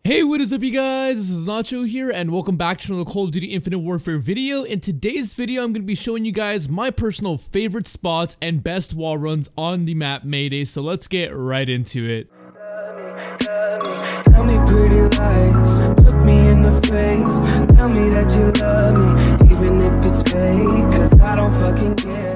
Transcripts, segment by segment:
Hey, what is up you guys? This is Nacho here and welcome back to another Call of Duty Infinite Warfare video. In today's video, I'm going to be showing you guys my personal favorite spots and best wall runs on the map Mayday. So let's get right into it. Tell me pretty lies, look me in the face, tell me that you love me, even if it's fake, cause I don't fucking care.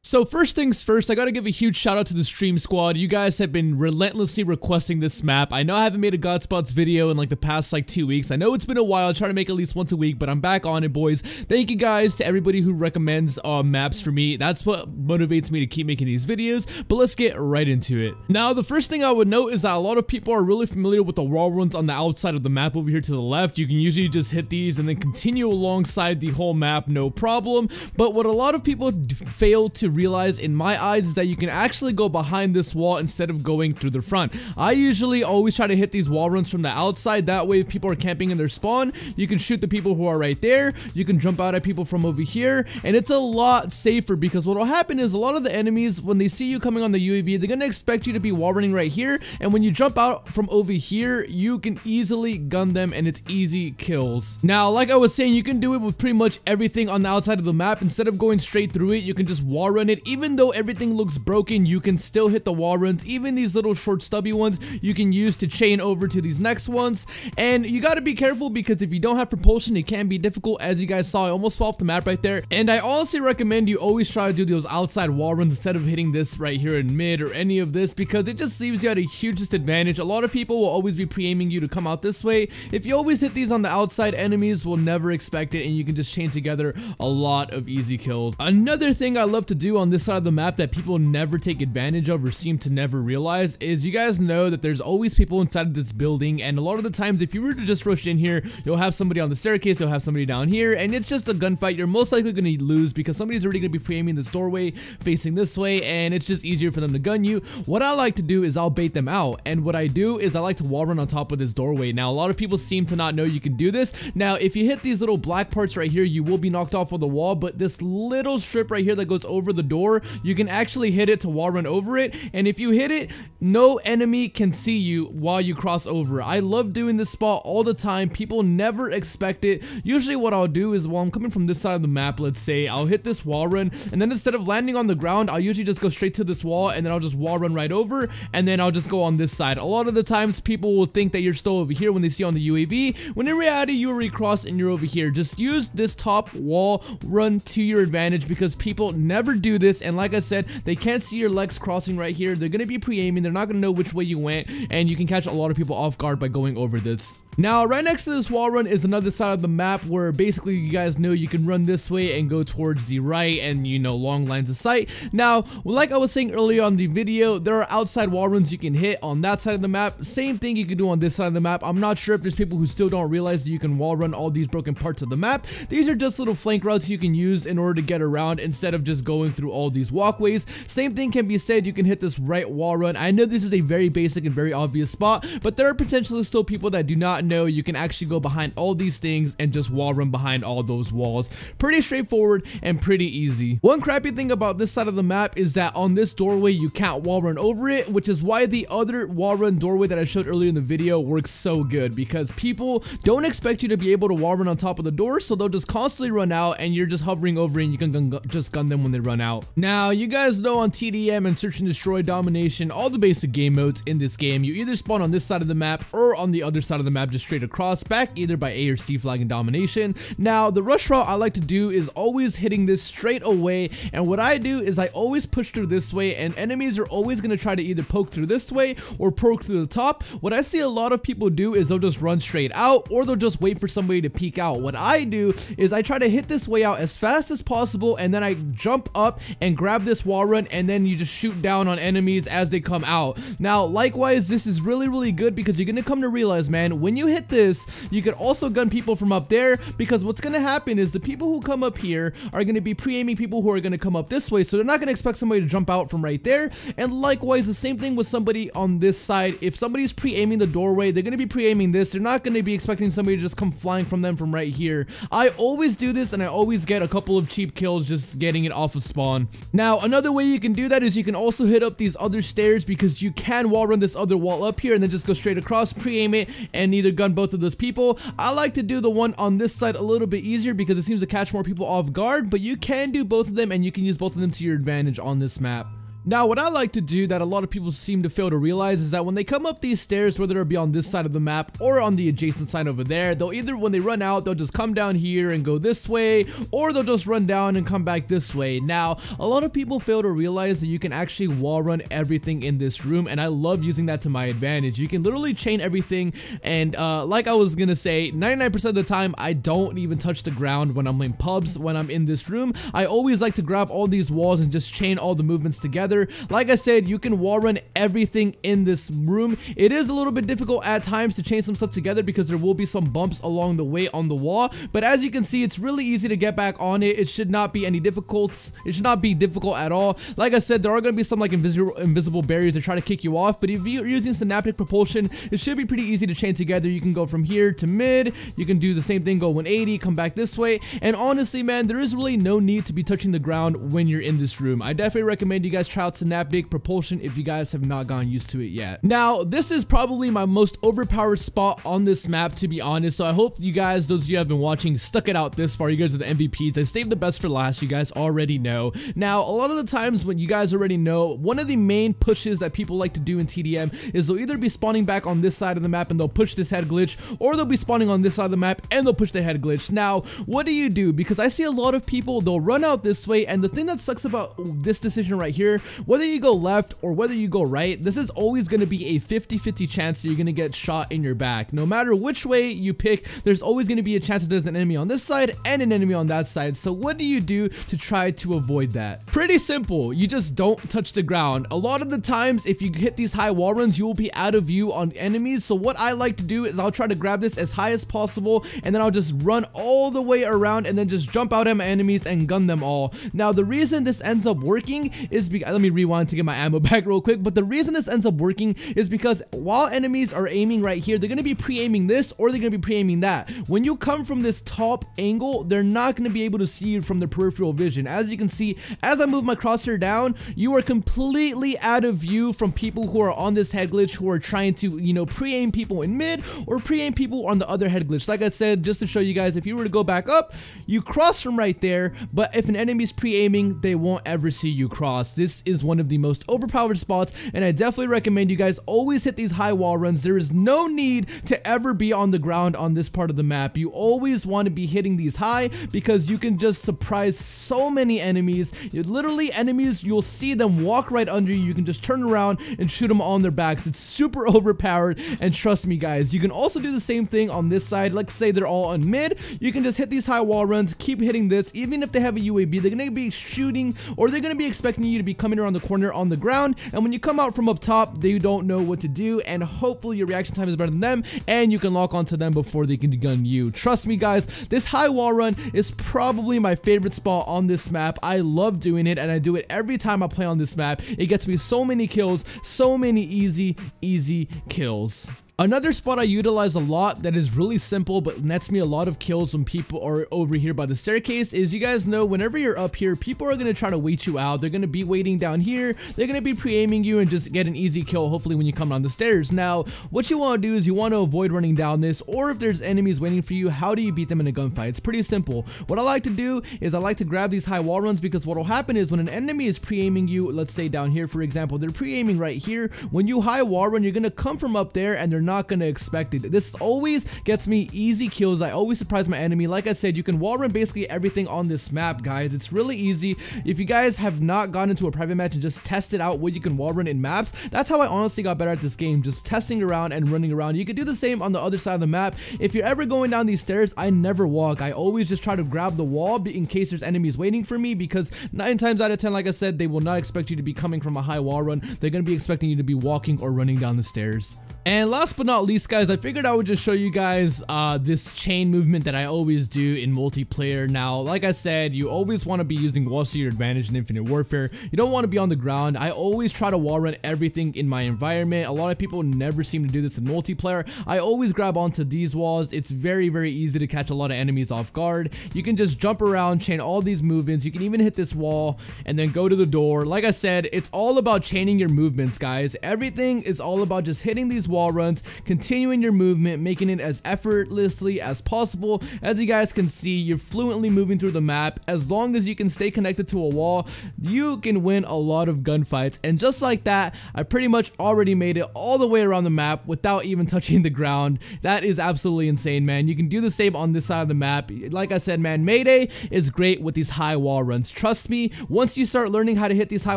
So first things first, I gotta give a huge shout out to the stream squad. You guys have been relentlessly requesting this map. I know I haven't made a God Spots video in like the past 2 weeks. I know it's been a while. I try to make at least once a week, but I'm back on it, boys. Thank you guys to everybody who recommends maps for me. That's what motivates me to keep making these videos, but let's get right into it. Now, the first thing I would note is that a lot of people are really familiar with the wall runs on the outside of the map over here to the left. You can usually just hit these and then continue alongside the whole map, no problem. But what a lot of people fail to realize in my eyes is that you can actually go behind this wall instead of going through the front. I usually always try to hit these wall runs from the outside. That way, if people are camping in their spawn, you can shoot the people who are right there. You can jump out at people from over here, and it's a lot safer because what will happen is a lot of the enemies, when they see you coming on the UAV, they're gonna expect you to be wall running right here, and when you jump out from over here, you can easily gun them and it's easy kills. Now, like I was saying, you can do it with pretty much everything on the outside of the map. Instead of going straight through it, you can just wall run it. Even though everything looks broken, you can still hit the wall runs. Even these little short stubby ones you can use to chain over to these next ones. And you got to be careful because if you don't have propulsion, it can be difficult. As you guys saw, I almost fall off the map right there. And I honestly recommend you always try to do those outside wall runs instead of hitting this right here in mid or any of this, because it just leaves you at a huge disadvantage. A lot of people will always be pre-aiming you to come out this way. If you always hit these on the outside, enemies will never expect it and you can just chain together a lot of easy kills. Another thing I love to do on this side of the map that people never take advantage of or seem to never realize is, you guys know that there's always people inside of this building, and a lot of the times if you were to just rush in here, you'll have somebody on the staircase, you'll have somebody down here, and it's just a gunfight. You're most likely going to lose because somebody's already going to be pre-aiming this doorway facing this way, and it's just easier for them to gun you. What I like to do is I'll bait them out, and what I do is I like to wall run on top of this doorway. Now, a lot of people seem to not know you can do this. Now, if you hit these little black parts right here, you will be knocked off of the wall, but this little strip right here that goes over the door, you can actually hit it to wall run over it, and if you hit it, no enemy can see you while you cross over. I love doing this spot all the time. People never expect it. Usually what I'll do is, while I'm coming from this side of the map, let's say, I'll hit this wall run, and then instead of landing on the ground, I'll usually just go straight to this wall, and then I'll just wall run right over, and then I'll just go on this side. A lot of the times people will think that you're still over here when they see on the UAV, when in reality you already crossed and you're over here. Just use this top wall run to your advantage because people never do this, and like I said, they can't see your legs crossing right here. They're gonna be pre-aiming, they're not gonna know which way you went, and you can catch a lot of people off guard by going over this. Now, right next to this wall run is another side of the map where basically you guys know you can run this way and go towards the right, and you know, long lines of sight. Now, like I was saying earlier on the video, there are outside wall runs you can hit on that side of the map. Same thing you can do on this side of the map. I'm not sure if there's people who still don't realize that you can wall run all these broken parts of the map. These are just little flank routes you can use in order to get around instead of just going through all these walkways. Same thing can be said, you can hit this right wall run. I know this is a very basic and very obvious spot, but there are potentially still people that do not know you can actually go behind all these things and just wall run behind all those walls. Pretty straightforward and pretty easy. One crappy thing about this side of the map is that on this doorway you can't wall run over it, which is why the other wall run doorway that I showed earlier in the video works so good, because people don't expect you to be able to wall run on top of the door, so they'll just constantly run out and you're just hovering over and you can just gun them when they run out. Now, you guys know on TDM and Search and Destroy Domination, all the basic game modes in this game, you either spawn on this side of the map or on the other side of the map, just straight across, back either by A or C flag in Domination. Now, the rush route I like to do is always hitting this straight away, and what I do is I always push through this way, and enemies are always going to try to either poke through this way or poke through the top. What I see a lot of people do is they'll just run straight out, or they'll just wait for somebody to peek out. What I do is I try to hit this way out as fast as possible, and then I jump up and grab this wall run, and then you just shoot down on enemies as they come out. Now, likewise, this is really good because you're going to come to realize, man, when you hit this, you could also gun people from up there, because what's going to happen is the people who come up here are going to be pre-aiming people who are going to come up this way, so they're not going to expect somebody to jump out from right there. And likewise, the same thing with somebody on this side. If somebody's pre-aiming the doorway, they're going to be pre-aiming this. They're not going to be expecting somebody to just come flying from them from right here. I always do this, and I always get a couple of cheap kills just getting it off of spawn. Now, another way you can do that is you can also hit up these other stairs, because you can wall run this other wall up here and then just go straight across, pre-aim it, and either gun both of those people. I like to do the one on this side a little bit easier because it seems to catch more people off guard, but you can do both of them, and you can use both of them to your advantage on this map. Now, what I like to do that a lot of people seem to fail to realize is that when they come up these stairs, whether it be on this side of the map or on the adjacent side over there, they'll either, when they run out, they'll just come down here and go this way, or they'll just run down and come back this way. Now, a lot of people fail to realize that you can actually wall run everything in this room, and I love using that to my advantage. You can literally chain everything, and like I was gonna say, 99% of the time, I don't even touch the ground when I'm in pubs. When I'm in this room, I always like to grab all these walls and just chain all the movements together. Like I said, you can wall run everything in this room. It is a little bit difficult at times to chain some stuff together because there will be some bumps along the way on the wall, but as you can see, it's really easy to get back on it. It should not be any difficult. It should not be difficult at all. Like I said, there are going to be some like invisible barriers to try to kick you off, but if you're using Synaptic propulsion, it should be pretty easy to chain together. You can go from here to mid. You can do the same thing, go 180, come back this way, and honestly, man, there is really no need to be touching the ground when you're in this room. I definitely recommend you guys try out Synaptic propulsion if you guys have not gotten used to it yet. Now, this is probably my most overpowered spot on this map, to be honest, so I hope you guys, those of you who have been watching, stuck it out this far. You guys are the MVPs. I saved the best for last, you guys already know. Now, a lot of the times when you guys already know, one of the main pushes that people like to do in TDM is they'll either be spawning back on this side of the map and they'll push this head glitch, or they'll be spawning on this side of the map and they'll push the head glitch. Now, what do you do? Because I see a lot of people, they'll run out this way, and the thing that sucks about this decision right here, whether you go left or whether you go right, this is always going to be a 50-50 chance that you're going to get shot in your back. No matter which way you pick, there's always going to be a chance that there's an enemy on this side and an enemy on that side. So what do you do to try to avoid that? Pretty simple. You just don't touch the ground. A lot of the times, if you hit these high wall runs, you will be out of view on enemies. So what I like to do is I'll try to grab this as high as possible, and then I'll just run all the way around and then just jump out at my enemies and gun them all. Now, the reason this ends up working is because, let me rewind to get my ammo back real quick, but the reason this ends up working is because while enemies are aiming right here, they're going to be pre-aiming this or they're going to be pre-aiming that. When you come from this top angle, they're not going to be able to see you from the peripheral vision. As you can see, as I move my crosshair down, you are completely out of view from people who are on this head glitch, who are trying to, you know, pre-aim people in mid or pre-aim people on the other head glitch. Like I said, just to show you guys, if you were to go back up, you cross from right there, but if an enemy's pre-aiming, they won't ever see you cross. This is one of the most overpowered spots, and I definitely recommend you guys always hit these high wall runs. There is no need to ever be on the ground on this part of the map. You always want to be hitting these high because you can just surprise so many enemies. Literally, enemies, you'll see them walk right under you. You can just turn around and shoot them on their backs. It's super overpowered, and trust me, guys, you can also do the same thing on this side. Let's say they're all on mid. You can just hit these high wall runs, keep hitting this. Even if they have a UAV, they're going to be shooting, or they're going to be expecting you to be coming around the corner on the ground, and when you come out from up top, they don't know what to do, and hopefully your reaction time is better than them, and you can lock onto them before they can gun you. Trust me, guys, this high wall run is probably my favorite spot on this map. I love doing it, and I do it every time I play on this map. It gets me so many kills, so many easy kills. Another spot I utilize a lot that is really simple but nets me a lot of kills when people are over here by the staircase is, you guys know, whenever you're up here, people are going to try to wait you out. They're going to be waiting down here. They're going to be pre-aiming you and just get an easy kill, hopefully, when you come down the stairs. Now, what you want to do is you want to avoid running down this, or if there's enemies waiting for you, how do you beat them in a gunfight? It's pretty simple. What I like to do is I like to grab these high wall runs, because what will happen is when an enemy is pre-aiming you, let's say down here, for example, they're pre-aiming right here. When you high wall run, you're going to come from up there and they're not going to expect it. This always gets me easy kills. I always surprise my enemy. Like I said, you can wall run basically everything on this map, guys. It's really easy. If you guys have not gone into a private match and just tested out what you can wall run in maps, that's how I honestly got better at this game, just testing around and running around. You could do the same on the other side of the map. If you're ever going down these stairs, I never walk. I always just try to grab the wall in case there's enemies waiting for me, because 9 times out of 10, like I said, they will not expect you to be coming from a high wall run. They're going to be expecting you to be walking or running down the stairs. And last but not least, guys, I figured I would just show you guys this chain movement that I always do in multiplayer. Now, like I said, you always want to be using walls to your advantage in Infinite Warfare. You don't want to be on the ground. I always try to wall run everything in my environment. A lot of people never seem to do this in multiplayer. I always grab onto these walls. It's very, very easy to catch a lot of enemies off guard. You can just jump around, chain all these movements. You can even hit this wall and then go to the door. Like I said, it's all about chaining your movements, guys. Everything is all about just hitting these wall runs, continuing your movement, making it as effortlessly as possible. As you guys can see, you're fluently moving through the map. As long as you can stay connected to a wall, you can win a lot of gunfights. And just like that, I pretty much already made it all the way around the map without even touching the ground. That is absolutely insane, man. You can do the same on this side of the map. Like I said, man, Mayday is great with these high wall runs. Trust me, once you start learning how to hit these high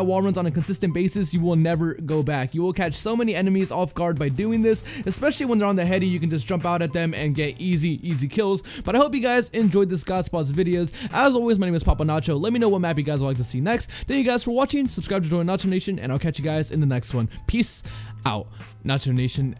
wall runs on a consistent basis, you will never go back. You will catch so many enemies off guard by doing this, especially when they're on the heady. You can just jump out at them and get easy kills. But I hope you guys enjoyed this Godspots videos. As always, my name is Papa Nacho. Let me know what map you guys would like to see next. Thank you guys for watching. Subscribe to join Nacho Nation, and I'll catch you guys in the next one. Peace out, Nacho Nation.